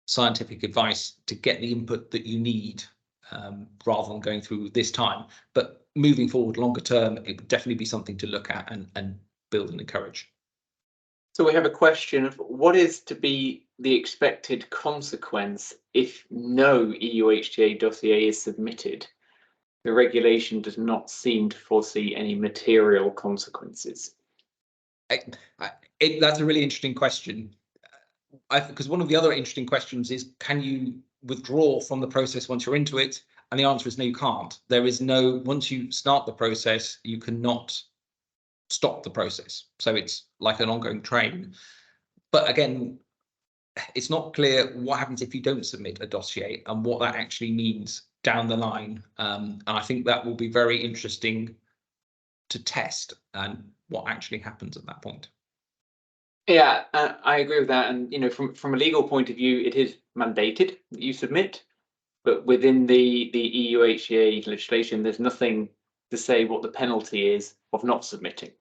[SPEAKER 2] scientific advice to get the input that you need, rather than going through this time. But moving forward, longer term, it would definitely be something to look at and build and encourage.
[SPEAKER 1] So we have a question of what is to be the expected consequence if no EU HTA dossier is submitted? The regulation does not seem to foresee any material consequences.
[SPEAKER 2] That's a really interesting question. Because one of the other interesting questions is, can you withdraw from the process once you're into it? And the answer is no, you can't. There is no, once you start the process, you cannot stop the process. So it's like an ongoing train. But again, it's not clear what happens if you don't submit a dossier and what that actually means down the line. And I think that will be very interesting to test and what actually happens at that point.
[SPEAKER 1] Yeah, I agree with that. And, you know, from a legal point of view, it is mandated that you submit. But within the EU HTA legislation, there's nothing to say what the penalty is of not submitting.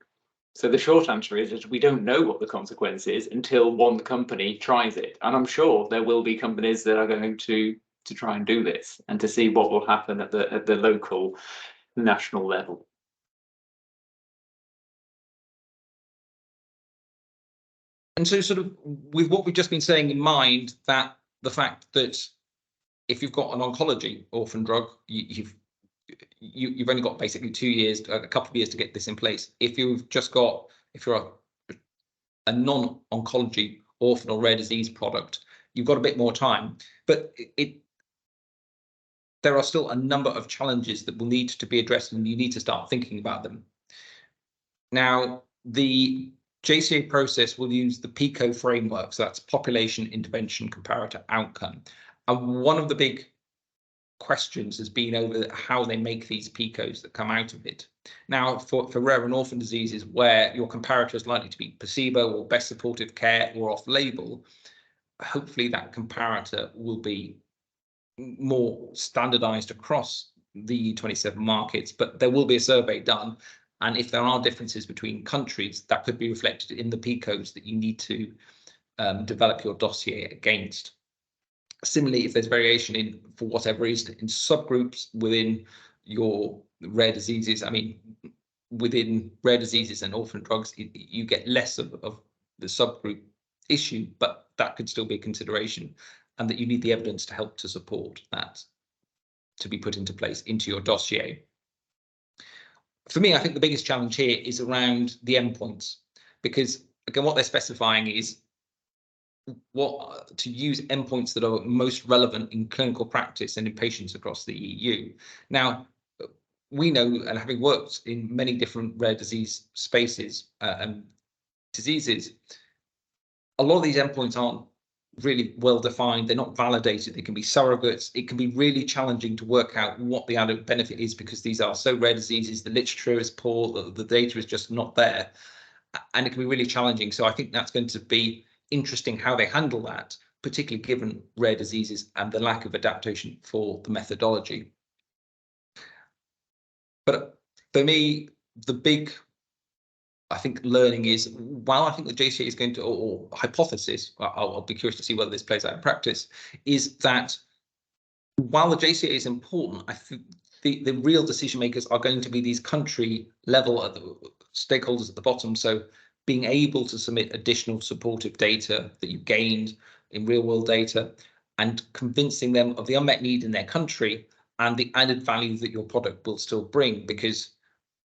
[SPEAKER 1] So the short answer is we don't know what the consequence is until one company tries it. And I'm sure there will be companies that are going to try and do this and to see what will happen at the local, national level.
[SPEAKER 2] And so sort of with what we've just been saying in mind, that the fact that if you've got an oncology orphan drug, you've only got basically 2 years, a couple of years to get this in place. If you're a non-oncology orphan or rare disease product, you've got a bit more time. But there are still a number of challenges that will need to be addressed, and you need to start thinking about them. Now, the JCA process will use the PICO framework, so that's Population Intervention Comparator Outcome. And one of the big questions has been over how they make these PICOs that come out of it. Now, for rare and orphan diseases where your comparator is likely to be placebo or best supportive care or off-label, hopefully that comparator will be more standardized across the EU 27 markets, but there will be a survey done. And if there are differences between countries, that could be reflected in the P codes that you need to develop your dossier against. Similarly, if there's variation in, for whatever reason, in subgroups within your rare diseases, I mean, within rare diseases and orphan drugs, you get less of the subgroup issue, but that could still be a consideration, and that you need the evidence to help to support that to be put into place into your dossier. For me, I think the biggest challenge here is around the endpoints, because again, what they're specifying is what to use endpoints that are most relevant in clinical practice and in patients across the EU. Now, we know, and having worked in many different rare disease spaces and diseases, a lot of these endpoints aren't really well defined. They're not validated. They can be surrogates. It can be really challenging to work out what the added benefit is, because these are so rare diseases. The literature is poor. The data is just not there, and it can be really challenging. So I think that's going to be interesting how they handle that, particularly given rare diseases and the lack of adaptation for the methodology. But for me, the big, I think, learning is, while I think the JCA is going to, or hypothesis, I'll be curious to see whether this plays out in practice, is that while the JCA is important, I think the real decision makers are going to be these country level stakeholders at the bottom. So being able to submit additional supportive data that you gained in real world data, and convincing them of the unmet need in their country and the added value that your product will still bring. Because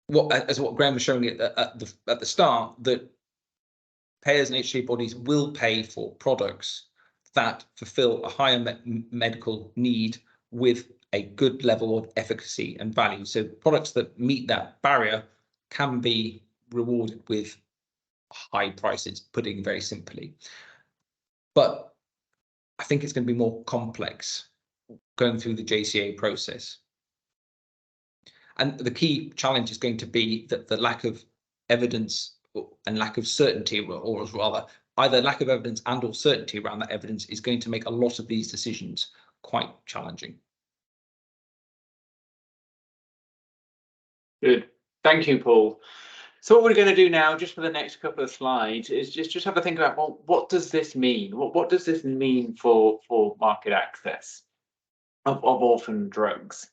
[SPEAKER 2] what Graham was showing at the start, that payers and HTA bodies will pay for products that fulfill a higher medical need with a good level of efficacy and value. So products that meet that barrier can be rewarded with high prices, putting very simply. But I think it's going to be more complex going through the JCA process. And the key challenge is going to be that the lack of evidence and lack of certainty, or rather either lack of evidence and or certainty around that evidence, is going to make a lot of these decisions quite challenging.
[SPEAKER 1] Good. Thank you, Paul. So what we're going to do now, just for the next couple of slides, is just have a think about, well, what does this mean? What does this mean for market access of orphan drugs?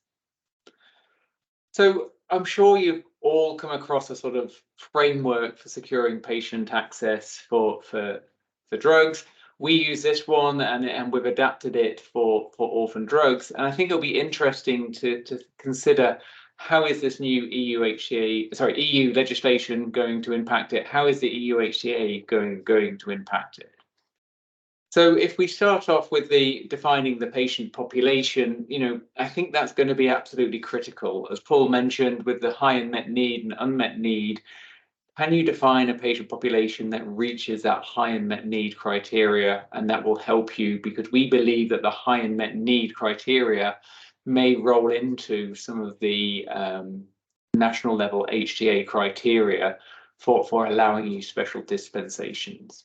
[SPEAKER 1] So I'm sure you've all come across a sort of framework for securing patient access for drugs. We use this one, and we've adapted it for orphan drugs. And I think it'll be interesting to consider, how is this new EU legislation going to impact it? How is the EU HTA going to impact it? So if we start off with defining the patient population, I think that's going to be absolutely critical. As Paul mentioned, with the high unmet need and unmet need, can you define a patient population that reaches that high unmet need criteria? And that will help you, because we believe that the high unmet need criteria may roll into some of the national level HTA criteria for allowing you special dispensations.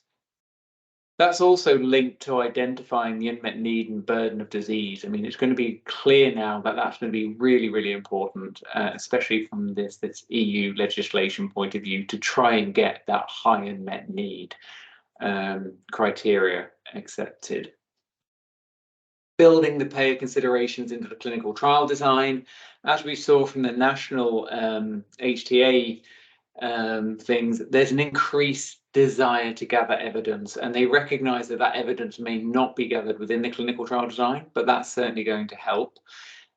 [SPEAKER 1] That's also linked to identifying the unmet need and burden of disease. I mean, it's going to be clear now that that's going to be really, really important, especially from this EU legislation point of view, to try and get that high unmet need criteria accepted. Building the payer considerations into the clinical trial design, as we saw from the national HTA things, there's an increased desire to gather evidence, and they recognize that evidence may not be gathered within the clinical trial design, but that's certainly going to help.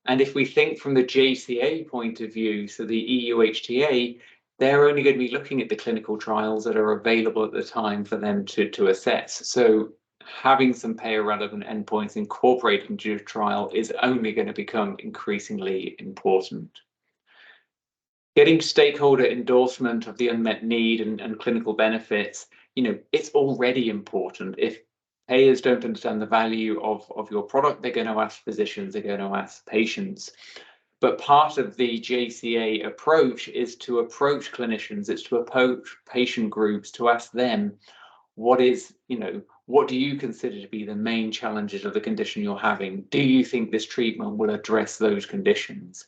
[SPEAKER 1] And if we think from the JCA point of view, so the EU HTA, they're only going to be looking at the clinical trials that are available at the time for them to assess. So having some payer relevant endpoints incorporated into your trial is only going to become increasingly important. Getting stakeholder endorsement of the unmet need and clinical benefits, it's already important. If payers don't understand the value of your product, they're going to ask physicians, they're going to ask patients. But part of the JCA approach is to approach clinicians, it's to approach patient groups, to ask them, what do you consider to be the main challenges of the condition you're having? Do you think this treatment will address those conditions?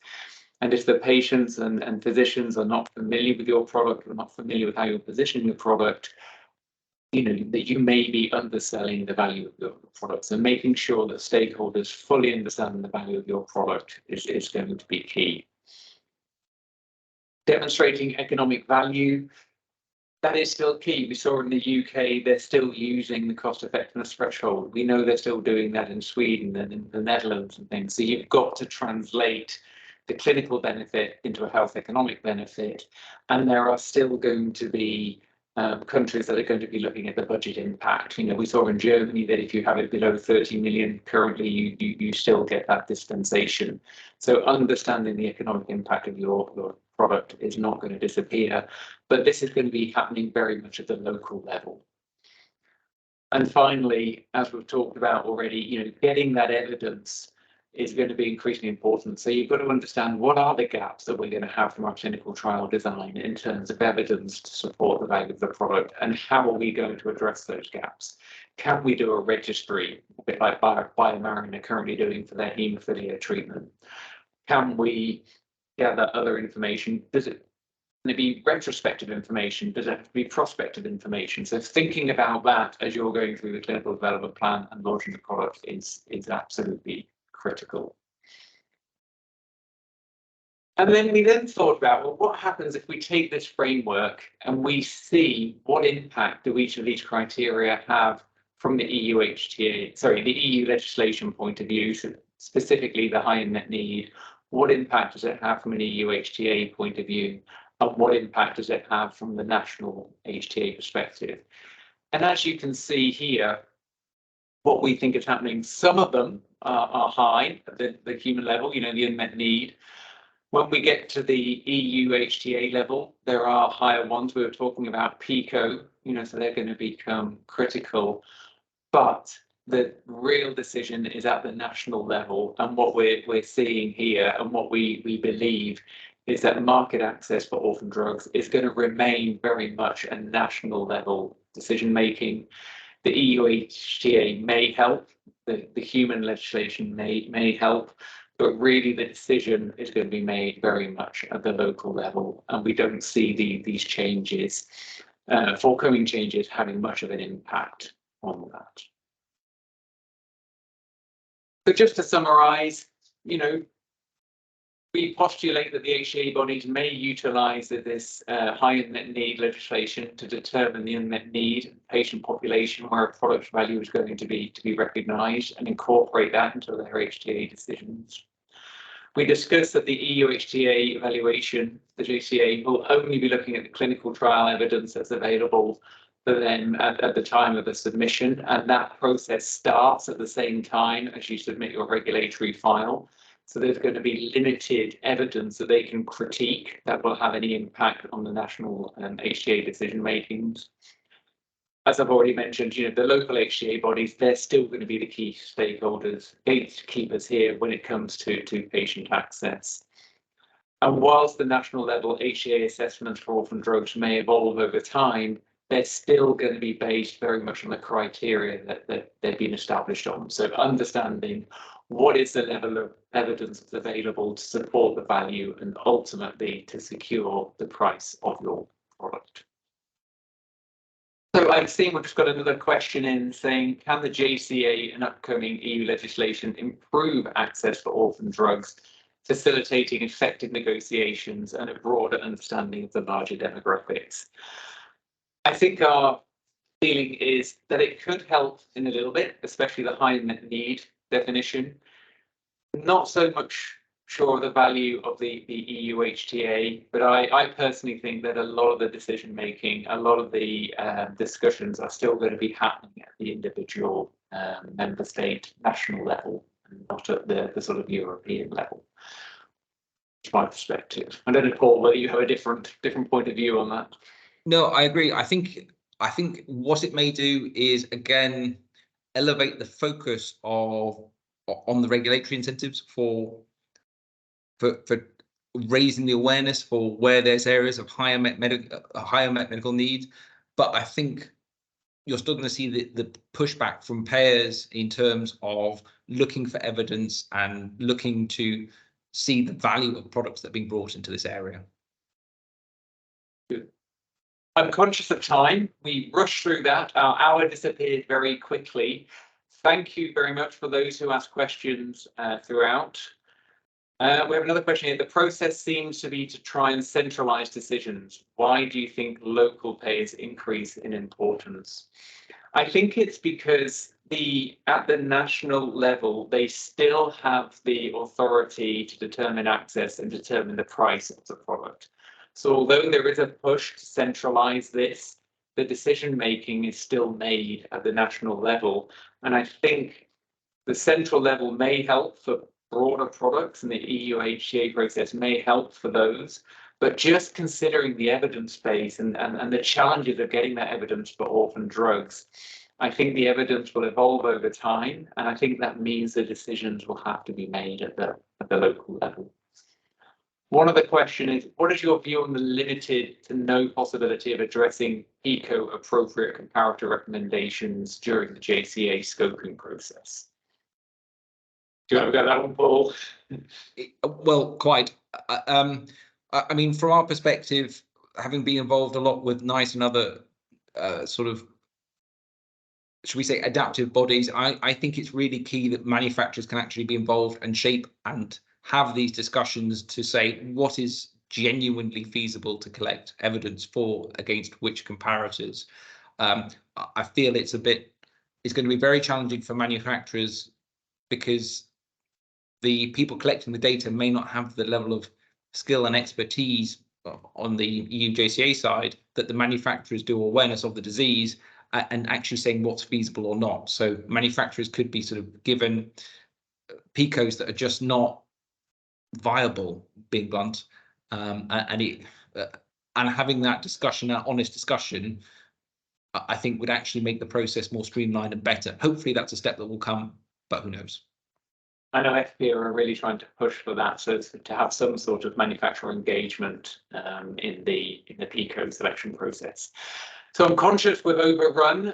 [SPEAKER 1] And if the patients and physicians are not familiar with your product, or not familiar with how you're positioning your product, that you may be underselling the value of your product. So making sure that stakeholders fully understand the value of your product is going to be key. Demonstrating economic value, that is still key. We saw in the UK, they're still using the cost effectiveness threshold. We know they're still doing that in Sweden and in the Netherlands and things. So you've got to translate the clinical benefit into a health economic benefit. And there are still going to be countries that are going to be looking at the budget impact. We saw in Germany that if you have it below 30 million, currently you still get that dispensation. So understanding the economic impact of your product is not going to disappear, but this is going to be happening very much at the local level. And finally, as we've talked about already, getting that evidence is going to be increasingly important. So you've got to understand what are the gaps that we're going to have from our clinical trial design in terms of evidence to support the value of the product, and how are we going to address those gaps? Can we do a registry, a bit like BioMarin are currently doing for their haemophilia treatment? Can we gather other information? Does it be retrospective information? Does it have to be prospective information? So thinking about that as you're going through the clinical development plan and launching the product is absolutely critical. And then we thought about, well, what happens if we take this framework and we see what impact do each of these criteria have from the EU HTA, the EU legislation point of view, so specifically the high unmet need. What impact does it have from an EU HTA point of view? And what impact does it have from the national HTA perspective? And as you can see here, what we think is happening, some of them are high at the human level, the unmet need. When we get to the EU HTA level, there are higher ones. We were talking about PICO, so they're going to become critical. But the real decision is at the national level. And what we're seeing here and what we believe is that market access for orphan drugs is going to remain very much a national level decision making. The EU HTA may help, the HUMN legislation may help, but really the decision is going to be made very much at the local level, and we don't see these changes, forthcoming changes, having much of an impact on that. So just to summarise, we postulate that the HTA bodies may utilise this high unmet need legislation to determine the unmet need patient population where a product value is going to be recognised, and incorporate that into their HTA decisions. We discussed that the EU HTA evaluation, the JCA, will only be looking at the clinical trial evidence that's available for them at the time of the submission, and that process starts at the same time as you submit your regulatory file. So there's going to be limited evidence that they can critique that will have any impact on the national HTA decision makings. As I've already mentioned, the local HTA bodies, they're still going to be the key stakeholders, gatekeepers here when it comes to patient access. And whilst the national level HTA assessments for orphan drugs may evolve over time, they're still going to be based very much on the criteria that they've been established on. So understanding what is the level of evidence that's available to support the value and ultimately to secure the price of your product. So I've seen we've just got another question in saying, can the JCA and upcoming EU legislation improve access for orphan drugs, facilitating effective negotiations and a broader understanding of the larger demographics? I think our feeling is that it could help in a little bit, especially the high unmet need definition. Not so much sure of the value of the EU HTA, but I personally think that a lot of the decision making, a lot of the discussions are still going to be happening at the individual member state national level, and not at the sort of European level. That's my perspective. I don't know, Paul, whether you have a different point of view on that.
[SPEAKER 2] No, I agree. I think what it may do is, again, elevate the focus on the regulatory incentives for raising the awareness for where there's areas of higher medical need. But I think you're still going to see the pushback from payers in terms of looking for evidence and looking to see the value of products that are being brought into this area.
[SPEAKER 1] Good. I'm conscious of time. We rushed through that. Our hour disappeared very quickly. Thank you very much for those who asked questions throughout. We have another question here. The process seems to be to try and centralize decisions. Why do you think local payers increase in importance? I think it's because at the national level, they still have the authority to determine access and determine the price of the product. So although there is a push to centralize this, the decision making is still made at the national level. And I think the central level may help for broader products, and the EU HTA process may help for those. But just considering the evidence base and the challenges of getting that evidence for orphan drugs, I think the evidence will evolve over time, and I think that means the decisions will have to be made at the local level. One other question is, what is your view on the limited to no possibility of addressing eco-appropriate comparator recommendations during the JCA scoping process? Do you want to go that one, Paul?
[SPEAKER 2] Well, quite. I mean, from our perspective, having been involved a lot with NICE and other sort of, should we say, adaptive bodies, I think it's really key that manufacturers can actually be involved and shape and have these discussions to say what is genuinely feasible to collect evidence for against which comparators. I feel it's going to be very challenging for manufacturers because the people collecting the data may not have the level of skill and expertise on the EU JCA side that the manufacturers do awareness of the disease and actually saying what's feasible or not. So manufacturers could be sort of given PICOs that are just not viable, being blunt, and having that discussion, that honest discussion, I think would actually make the process more streamlined and better. Hopefully that's a step that will come, but who knows?
[SPEAKER 1] I know FPA are really trying to push for that, so to have some sort of manufacturer engagement in the PICO selection process. So I'm conscious we've overrun.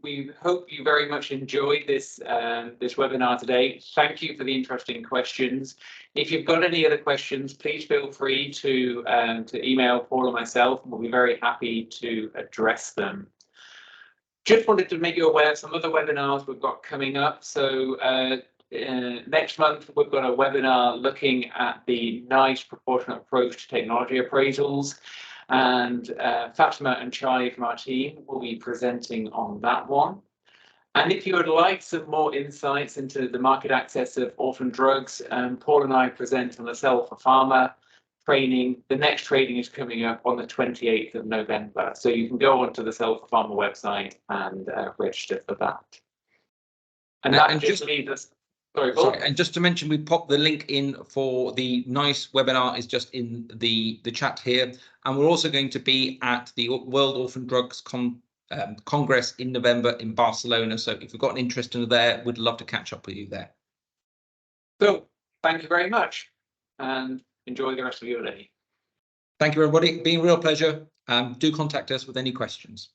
[SPEAKER 1] We hope you very much enjoyed this webinar today. Thank you for the interesting questions. If you've got any other questions, please feel free to email Paul or myself, and we'll be very happy to address them. Just wanted to make you aware of some other webinars we've got coming up. So next month, we've got a webinar looking at the NICE proportionate approach to technology appraisals. And Fatima and Charlie from our team will be presenting on that one. And if you would like some more insights into the market access of orphan drugs, Paul and I present on the Cell for Pharma training. The next training is coming up on the 28th of November. So you can go onto the Cell for Pharma website and register for that. And that just leaves us. Sorry,
[SPEAKER 2] and just to mention, we popped the link in for the NICE webinar is just in the chat here, and we're also going to be at the World Orphan Drugs Congress in November in Barcelona. So if you've got an interest in there, we'd love to catch up with you there.
[SPEAKER 1] So thank you very much, and enjoy the rest of your day.
[SPEAKER 2] Thank you, everybody. Been a real pleasure. Do contact us with any questions.